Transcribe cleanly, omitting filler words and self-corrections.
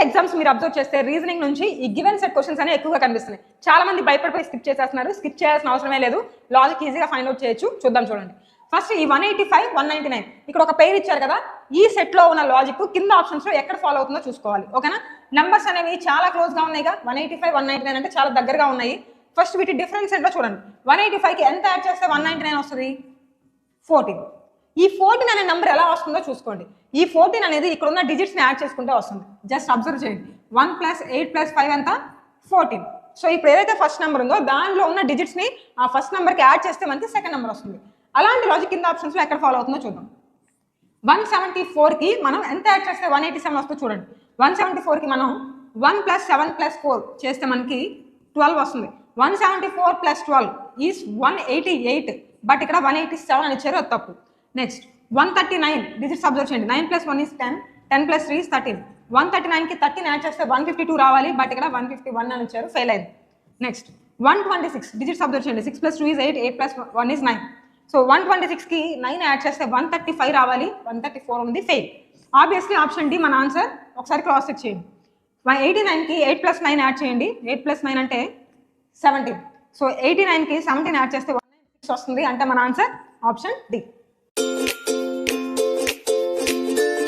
Exams మీరు observe చేస్తే reasoning నుంచి ఈ గివెన్ సెట్ క్వశ్చన్స్ అనేవి ఎక్కువగా కనిపిస్తున్నాయి. చాలా మంది భయపడిపోయి స్కిప్ చేసేస్తున్నారు. స్కిప్ చేయాల్సిన అవసరమే లేదు, లాజిక్ ఈజీగా ఫైండ్ అవుట్ చేయొచ్చు. చూద్దాం చూడండి. ఫస్ట్ ఈ 185, 199 ఇక్కడ ఒక పేరు ఇచ్చారు కదా, ఈ సెట్ లో ఉన్న లాజిక్ కింద ఆప్షన్స్ లో ఎక్కడ ఫాలో అవుతుందో చూసుకోవాలి. ఓకేనా? నెంబర్స్ అనేవి చాలా క్లోజ్ గా ఉన్నాయిగా, 185, 199 అంటే చాలా దగ్గరగా ఉన్నాయి. ఫస్ట్ వీటి డిఫరెన్స్ ఏంటో చూడండి. 185 కి ఎంత యాడ్ చేస్తే 199 వస్తుంది? 14. ఈ 14 అనే నెంబర్ ఎలా వస్తుందో చూసుకోండి. ఈ 14 అనేది ఇక్కడ ఉన్న డిజిట్స్ ని యాడ్ చేసుకుంటే వస్తుంది. జస్ట్ అబ్జర్వ్ చేయండి. 1 + 8 + 5 ఎంత? 14. సో ఇప్పుడు ఏదైతే ఫస్ట్ నెంబర్ ఉందో దానిలో ఉన్న డిజిట్స్ ని ఆ ఫస్ట్ నెంబర్ కి యాడ్ చేస్తే మనకి సెకండ్ నెంబర్ వస్తుంది. అలాంటి లాజిక్ కింద ఆప్షన్స్ లో ఎక్కడ ఫాలో అవుతుందో చూద్దాం. 174 కి మనం ఎంత యాడ్ చేస్తే 187 వస్తుందో చూడండి. 174 కి మనం 1 + 7 + 4 చేస్తే మనకి 12 వస్తుంది. 174 + 12 ఈజ్ 188. బట్ ఇక్కడ 187 అని ఇచ్చారు, అది తప్పు. నెక్స్ట్ 139 డిజిట్స్ అబ్జర్వ్ చేయండి. 9 + 1 = 10, 10 + 3 = 13. 139 కి 13 యాడ్ చేస్తే 152 రావాలి, బట్ ఇక్కడ 151 అని ఇచ్చారు, ఫెయిల్ అయింది. నెక్స్ట్ 126 డిజిట్స్ అబ్జర్వ్ చేయండి. 6 + 2 = 8, 8 + 1 = 9. సో 126 కి 9 యాడ్ చేస్తే 135 రావాలి, 134 ఉంది, ఫెయిల్. ఆబ్వియస్లీ ఆప్షన్ డి మన ఆన్సర్. ఒకసారి క్రాస్ చెక్ చేయండి. 89 కి 8 + 9 యాడ్ చేయండి. 8 + 9 అంటే 17. సో 89 కి 17 యాడ్ చేస్తే 196 వస్తుంది, అంటే మన ఆన్సర్ ఆప్షన్ డి.